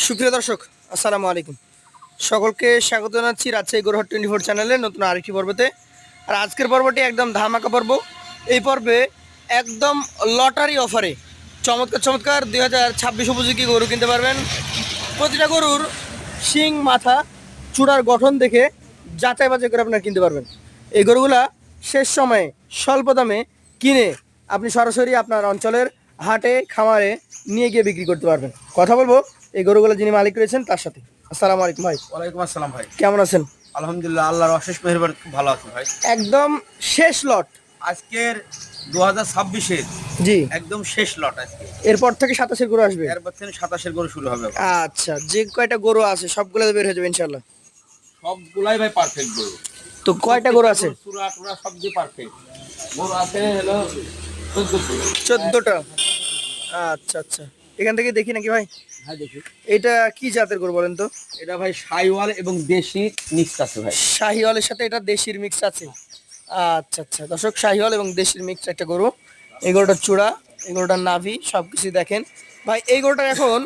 সুপ্রিয় দর্শক, আসসালামু আলাইকুম। সকলকে স্বাগত জানাচ্ছি রাজশাহী গরুহাট 24 চ্যানেলে নতুন আরেকটি পর্বতে। আর আজকের পর্বটি একদম ধামাকা পর্ব। এই পর্বে একদম লটারি অফারে চমৎকার চমৎকার 2026 উপযোগী গরু কিনতে পারবেন। প্রতিটা গরুর শিং, মাথা, চূড়ার গঠন দেখে যাচাই বাছাই করে আপনারা কিনতে পারবেন। এই গরুগুলা শেষ সময়ে স্বল্প দামে কিনে আপনি সরাসরি আপনার অঞ্চলের হাটে, খামারে নিয়ে গিয়ে বিক্রি করতে পারবেন। কথা বলবো এই গরুগুলো যিনি মালিক রয়েছেন তার সাথে। আসসালামু আলাইকুম ভাই। ওয়ালাইকুম আসসালাম ভাই। কেমন আছেন? আলহামদুলিল্লাহ, আল্লাহর অশেষ মেহেরবান, খুব ভালো আছি ভাই। একদম শেষ লট আজকের 2026-এর জি, একদম শেষ লট আজকে। এরপর থেকে 27-এর গরু আসবে। এরপর থেকে 27-এর গরু শুরু হবে। আচ্ছা, যে কয়টা গরু আছে সবগুলো বের হয়ে যাবে ইনশাল্লাহ। সবগুলাই ভাই পারফেক্ট গরু। তো কয়টা গরু আছে? চূড়া টুরা সব দিয়ে পারফেক্ট গরু আছে হলো 14টা। আচ্ছা আচ্ছা, এখান থেকে দেখি নাকি ভাই? হ্যাঁ দেখি। এটা কি জাতের গরু বলেন তো? এটা ভাই শাহিওয়াল এবং দেশি মিক্স আছে ভাই। শাহিওয়ালের সাথে এটা দেশির মিক্স আছে। আচ্ছা আচ্ছা দর্শক, শাহিওয়াল এবং দেশির মিক্স একটা গরু। এই গরুটার চূড়া, এই গরুটার নাভি সবকিছু দেখেন ভাই। এই গরুটার এখন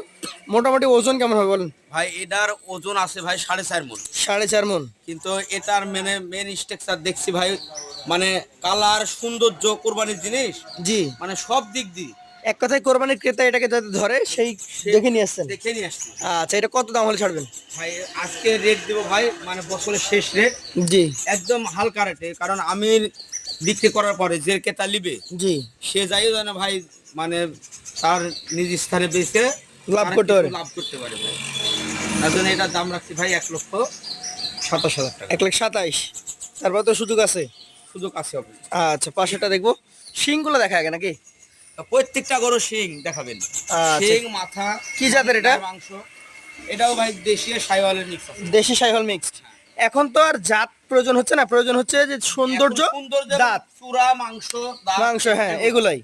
মোটামুটি ওজন কেমন হবে বলেন? ভাই এটার ওজন আছে ভাই 4.5 মণ। 4.5 মণ। কিন্তু এটার মেন স্ট্রাকচার দেখছি ভাই, মানে কালার, সৌন্দর্য, কোরবানির জিনিস, জি, মানে সব দিক দিয়ে এক কথায় কোরবানির ক্রেতা এটাকে যাতে ধরে সেই দেখে নিয়ে আসছেন। দেখে নিয়ে আসছি আচ্ছা, এটা কত দাম হলে ছাড়বেন ভাই। আজকে রেট দেবো ভাই, মানে বছরের শেষ রেট, জি একদম হালকা রেটে। কারণ আমি বিক্রি করার পরে যে ক্রেতা নিবে জি, সে যাইও জানে ভাই, মানে তার নিজ স্থানে বেঁচে লাভ করতে পারে। লাভ করতে পারে ভাই। তার জন্য এটার দাম রাখছি ভাই 1,27,000 টাকা। 1,27,000। তারপর তো সুযোগ আছে। সুযোগ আছে হবে। আচ্ছা, পাশেটা দেখবো। শিংগুলো দেখা আগে নাকি? প্রত্যেকটা গরু শিং দেখাবেন। আচ্ছা, শিং, মাথা। কি জাতের এটা? মাংস। এটাও ভাই দেশি শাহিওয়ালের মিক্স আছে। দেশি শাহিওয়াল মিক্স। এখন তো আর জাত প্রয়োজন হচ্ছে না, প্রয়োজন হচ্ছে যে সৌন্দর্য, দাঁত, চূড়া, মাংস, মাংস, হ্যাঁ এগুলাই।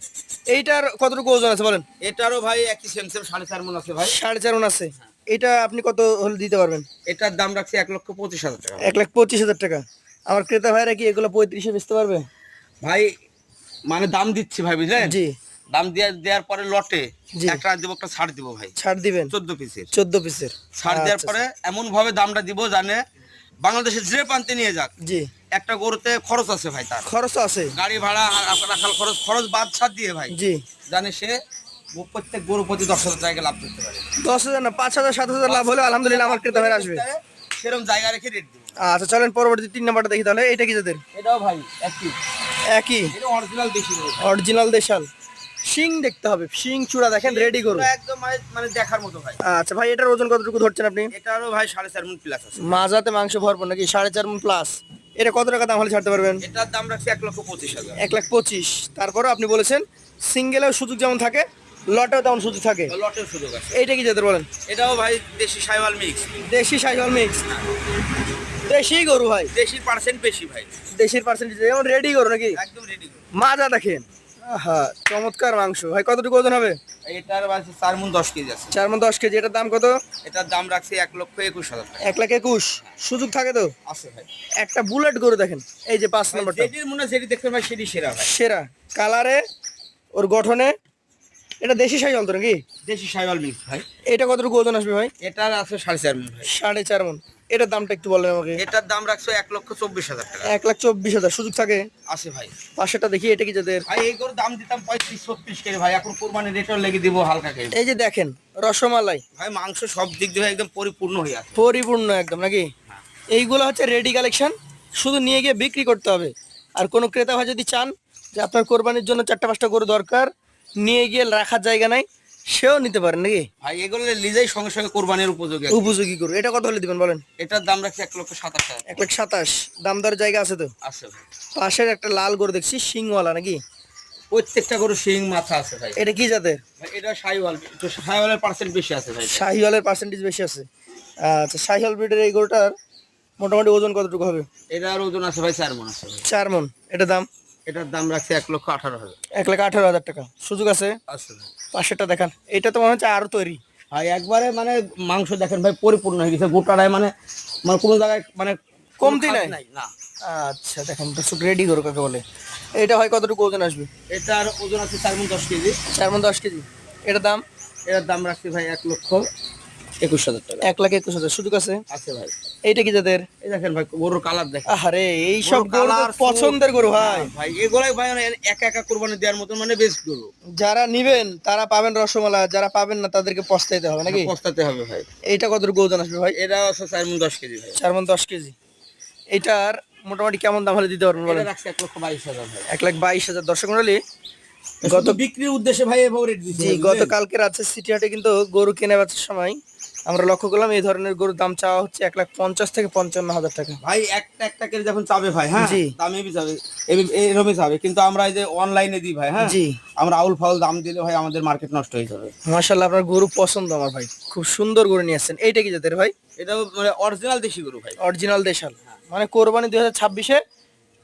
এইটার কতটুকু ওজন আছে বলেন? এটারও ভাই একই সেম 4.5 মণ আছে ভাই। 4.5 মণ আছে। এটা আপনি কত হলে দিতে পারবেন? এটার দাম রাখছি 1,25,000 টাকা। 1,25,000 টাকা। আমার ক্রেতা ভাইরা কি এগুলো 35-এ বেচতে পারবে? ভাই মানে দাম দিচ্ছি ভাই, বুঝলেন? জি, দাম দেওয়ার পরে লটে জি। একটা দিব, একটা ছাড় দিব ভাই। ছাড় দিবেন? 14 পিসের 14 পিসের ছাড় দেওয়ার পরে এমন ভাবে দামটা দিব জানে বাংলাদেশের যে প্রান্তে নিয়ে যাক। জি, একটা গরুতে খরচ আছে ভাই, তার খরচ আছে, গাড়ি ভাড়া, রাখাল খরচ বাদ ছাড় দিয়ে ভাই জি। জানে সে প্রত্যেক গরু প্রতি 10,000 টাকা লাভ করতে পারে। 10,000 না, 5,000 7,000 লাভ হলে আলহামদুলিল্লাহ আমার ক্রেতা ভাইরা আসবে। সেরকম জায়গা রেখে রেট দিব। আচ্ছা চলেন পরবর্তী 3 নাম্বারটা দেখি তাহলে। এটা কি জাতের? এটাও ভাই একই। একই এটা অরিজিনাল দেশি গরু। অরিজিনাল দেশাল। শিং দেখতে হবে, শিং চূড়া দেখেন, রেডি গরু। একদম মানে দেখার মতো ভাই। আচ্ছা ভাই, এটার ওজন কতটুকু ধরছেন আপনি? এটারও ভাই 4.5 মণ প্লাস আছে। মাজাতে মাংস ভরপুর নাকি? 4.5 মণ প্লাস। এটা কত টাকা দাম হলে ছাড়তে পারবেন? এটার দাম রাখছি 1,25,000। 1,25,000। তারপরও আপনি বলেছেন সিঙ্গেলেও সুযোগ যেমন থাকে, লটেও তেমন সুযোগ থাকে। লটের সুযোগ আছে। এইটা কি জাতের বলেন? এটাও ভাই দেশি শাহিওয়াল মিক্স। দেশি শাহিওয়াল মিক্স। দেশি গরু ভাই, দেশির পার্সেন্ট বেশি ভাই। দেশির পার্সেন্টেজ যেমন রেডি গরু নাকি? একদম রেডি গরু। মাজা দেখেন, আহা চমৎকার মাংস। ভাই কতটুকু ওজন হবে? এটার বাজে 4 মণ 10 কেজি আছে। 4 মণ 10 কেজি। এটার দাম কত? এটার দাম রাখছি 1,21,000 টাকা। 1,21,000। সুযোগ থাকে তো? আছে ভাই। একটা বুলেট গরু দেখেন, এই যে 5 নাম্বারটা, যেটির মনে যেটি দেখতে ভাই সেটি সেরা ভাই। সেরা কালারে, ওর গঠনে। এটা দেশি শাহিওয়াল তো নাকি? দেশি শাহিওয়াল মিক্স ভাই। এটা কতটুকু ওজন আসবে ভাই? এটার আছে 4.5 মণ ভাই। 4.5 মণ। এটার দামটা একটু বলেন আমাকে। এটার দাম রাখছো 1,24,000 টাকা। 1,24,000। সুযোগ থাকে? আছে ভাই। পাশেরটা দেখি, এটা কি যাদের? ভাই এই গরুর দাম দিতাম 35-36 কেজি ভাই, এখন কোরবানির রেটও লেগে দিব হালকা কেজি। এই যে দেখেন রসমালাই, ভাই মাংস সব দিক দিয়ে একদম পরিপূর্ণ হয়ে আছে। পরিপূর্ণ একদম নাকি? এইগুলো হচ্ছে রেডি কালেকশন, শুধু নিয়ে গিয়ে বিক্রি করতে হবে। আর কোনো ক্রেতা ভাই যদি চান যে আপনার কোরবানির জন্য 4টা-5টা গরু দরকার, নিয়ে গিয়ে রাখার জায়গা নাই, সেও নিতে পারেন নাকি? ভাই এগুলো নিজেই সঙ্গে সঙ্গে কোরবানির উপযোগী। উপযোগী গরু। এটা কত হলে দিবেন বলেন? এটার দাম রাখছি 1,27,000 টাকা। 1,27,000। দাম দর জায়গা আছে তো? আছে ভাই। পাশের একটা লাল গরু দেখছি শিংওয়ালা নাকি? প্রত্যেকটা গরু শিং মাথা আছে ভাই। এটা কি জাতের? ভাই এটা শাহিওয়াল, তো শাহিওয়ালের পার্সেন্ট বেশি আছে ভাই। শাহিওয়ালের পার্সেন্টেজ বেশি আছে। আচ্ছা, শাহিওয়াল ব্রিডের এই গরুটার মোটামুটি ওজন কতটুকু হবে? এটার ওজন আছে ভাই 4 মণ আছে ভাই। 4 মণ। এটার দাম? এটার দাম রাখছি 1,18,000। 1,18,000 টাকা। সুযোগ আছে? আছে ভাই। পাশেরটা দেখান। এটা তো মনে হচ্ছে আরো তৈরি। ভাই একবারে মানে মাংস দেখেন ভাই পরিপূর্ণ হয়ে গেছে গোটাটায়, মানে মানে কোনো জায়গায় মানে কমতি কোনো নাই? খাদ নাই না। আচ্ছা দেখেন তো, রেডি গরু কাকে বলে। এটা হয় কতটুকু ওজন আসবে? এটার ওজন আছে 4 মণ 10 কেজি। 4 মণ 10 কেজি। এটার দাম? এটার দাম রাখছি ভাই 21,000 টাকা। 1,21,000 সুযোগ আছে। আছে ভাই। এইটা কি যাদের? এই দেখেন ভাই গরুর কালার দেখেন। আহারে এই সব গরুর গরু তো কালার, পছন্দের গরু ভাই। ভাই এগুলাই ভাই মানে একা একা কুরবানি দেওয়ার মতন মানে বেস্ট গরু। যারা নিবেন তারা পাবেন রসমালাই, যারা পাবেন না তাদেরকে পস্তাইতে হবে নাকি? পস্তাতে হবে ভাই। এইটা কতটুকু ওজন আসবে ভাই? এটা আছে 4 মণ 10 কেজি ভাই। 4 মণ 10 কেজি। এটার মোটামুটি কেমন দাম হলে দিতে পারবেন এটা বলেন? রাখছে 1,22,000 ভাই। 1,22,000। দর্শক মণ্ডলী, গত বিক্রির উদ্দেশ্যে ভাই এভাবে রেট দিচ্ছি। জি গতকালকে রাজশাহী সিটি হাটে কিন্তু গরু কেনা বেচার সময় আমরা লক্ষ্য করলাম এই ধরনের গরুর দাম চাওয়া হচ্ছে 1,50,000 থেকে 55,000 টাকা। ভাই একটা করে যখন চাবে ভাই, হ্যাঁ জি। দামে যাবে, এরকমই যাবে, কিন্তু আমরা এই যে অনলাইনে দিই ভাই, হ্যাঁ জি। আমরা আউল ফাউল দাম দিলে ভাই আমাদের মার্কেট নষ্ট হয়ে যাবে। মাশাআল্লাহ, আপনার গরু পছন্দ আমার ভাই, খুব সুন্দর গরু নিয়ে আসছেন। এইটা কি জাতের ভাই? এটা মানে অরিজিনাল দেশি গরু ভাই। অরিজিনাল দেশাল, মানে কোরবানি 2026-এ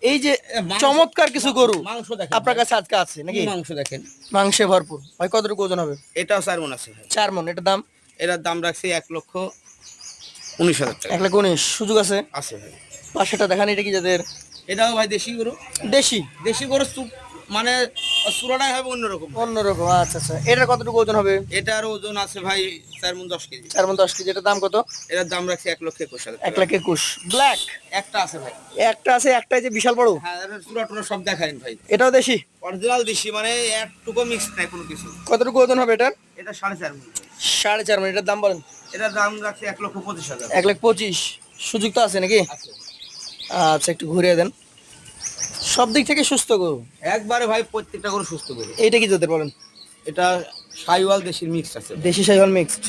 এই যে মাংস- চমৎকার কিছু গরু মাংস দেখেন আপনার ভাই। কাছে আজকে আছে নাকি? মাংস দেখেন, মাংসে ভরপুর ভাই। কতটুকু ওজন হবে? এটাও 4 মণ আছে ভাই। 4 মণ। এটার দাম? এটার দাম রাখছি 1,19,000 টাকা। 1,19,000 সুযোগ আছে। আছে ভাই। পাশেটা দেখান, এটা কি জাতের? এটাও ভাই দেশি গরু। দেশি। দেশি গরু মানে চূড়াটাই হবে অন্যরকম। অন্যরকম, আচ্ছা আচ্ছা। এটার কতটুকু ওজন হবে? এটার ওজন আছে ভাই 4 মণ 10 কেজি। 4 মণ 10 কেজি। এটার দাম কত? এটার দাম রাখছি 1,21,000 টাকা। 1,21,000। ব্ল্যাক একটা আছে ভাই। একটা আছে, একটাই যে বিশাল বড়। হ্যাঁ চূড়া টুড়া সব দেখাইন ভাই। এটাও দেশি? অরিজিনাল দেশি, মানে একটুকু মিক্স নাই কোনো কিছু। কতটুকু ওজন হবে এটার? এটা 4.5 মণ। 4.5 মণ। এটার দাম বলেন? এটার দাম রাখছি 1,25,000। 1,25,000। সুযোগ তো আছে নাকি? আছে। আচ্ছা, একটু ঘুরিয়ে দেন। সব দিক থেকে সুস্থ গরু একবারে ভাই প্রত্যেকটা গরু সুস্থ গরু। এইটা কি জাতের বলেন? এটা সাইওয়াল দেশির মিক্স আছে। দেশি শাহিওয়াল মিক্সড।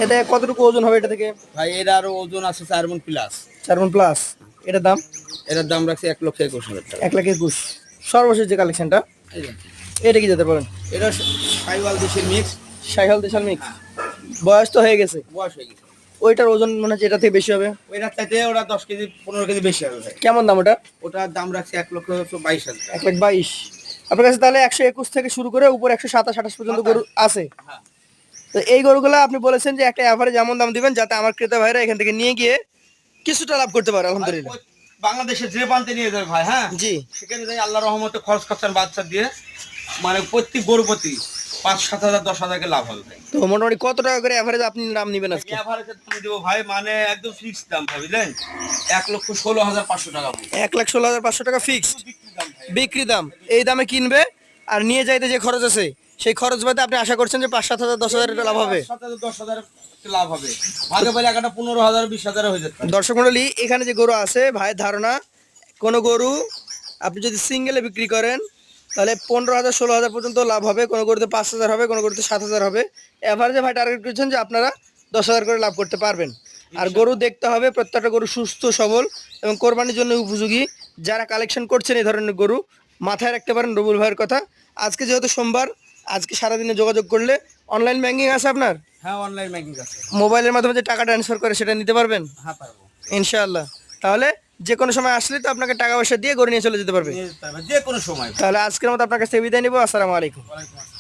এটা কতটুকু ওজন হবে এটা থেকে? ভাই এটার ওজন আছে 4 মণ প্লাস। 4 মণ প্লাস। এটার দাম? এটার দাম রাখছি 1,21,000 টাকা। 1,21,000। সর্বশেষ যে কালেকশনটা, এই যে, এটা কি জাতের বলেন? এটা সাইওয়াল দেশির মিক্স। শাহিওয়াল দেশাল মিক্স। বয়স তো হয়ে গেছে। বয়স হয়ে গেছে। ওইটার ওজন মনে হচ্ছে এটা থেকে বেশি হবে। ওইটার চাইতে ওরা 10 কেজি 15 কেজি বেশি হবে ভাই। কেমন দাম ওটা? ওটার দাম রাখছি 1,22,000 টাকা। 1,22,000। আপনার কাছে তাহলে 121 থেকে শুরু করে উপর 127, 28 পর্যন্ত গরু আছে। হ্যাঁ। তো এই গরুগুলো আপনি বলেছেন যে একটা অ্যাভারেজ এমন দাম দিবেন যাতে আমার ক্রেতা ভাইরা এখান থেকে নিয়ে গিয়ে কিছুটা লাভ করতে পারে আলহামদুলিল্লাহ। বাংলাদেশে যে প্রান্তে নিয়ে যাবে ভাই, হ্যাঁ জি। সেখানে যাই আল্লাহর রহমতে খরচ খরচার বাচ্চা দিয়ে মানে প্রত্যেক গরু প্রতি 5-7 হাজার 10 হাজার লাভ হবে ভাই। তো মোটামুটি কত টাকা করে অ্যাভারেজ আপনি নাম নিবেন আজকে? এভারেজে তুমি দেবো ভাই, মানে একদম ফিক্স দাম ভাই, বুঝলেন? 1,16,500 টাকা ভাই। 1,16,500 টাকা ফিক্সড বিক্রি দাম ভাই। বিক্রি দাম। এই দামে কিনবে আর নিয়ে যাইতে যে খরচ আছে সেই খরচ বাদে আপনি আশা করছেন যে 5-7 হাজার 10 হাজার লাভ হবে। 7,000 10,000 লাভ হবে। ভাগে বলে একটা 15,000 20,000 হয়ে যেত। দর্শক মণ্ডলী, এখানে যে গরু আছে ভাইয়ের ধারণা, কোনো গরু আপনি যদি সিঙ্গেলে বিক্রি করেন তাহলে 15,000 16,000 পর্যন্ত লাভ হবে, কোনো গরুতে 5,000 হবে, কোনো গরুতে 7,000 হবে। এভারেজে ভাই টার্গেট করছেন যে আপনারা 10,000 করে লাভ করতে পারবেন। আর গরু দেখতে হবে প্রত্যেকটা গরু সুস্থ সবল এবং কোরবানির জন্য উপযোগী। যারা কালেকশন করছেন এই ধরনের গরু মাথায় রাখতে পারেন রবুল ভাইয়ের কথা। আজকে যেহেতু সোমবার, আজকে সারাদিনে যোগাযোগ করলে অনলাইন ব্যাংকিং আছে আপনার? হ্যাঁ অনলাইন ব্যাংকিং আছে। মোবাইলের মাধ্যমে যে টাকা ট্রান্সফার করে সেটা নিতে পারবেন হ্যাঁ পারবো ইনশাআল্লাহ। তাহলে যে কোনো সময় আসলে তো আপনাকে টাকা পয়সা দিয়ে গরু নিয়ে চলে যেতে পারবে। নিয়ে যেতে পারবে যে কোনো সময়। তাহলে আজকের মতো আপনার কাছ থেকে বিদায় নিব। আসসালামু আলাইকুম। ওয়ালাইকুম আসসালাম।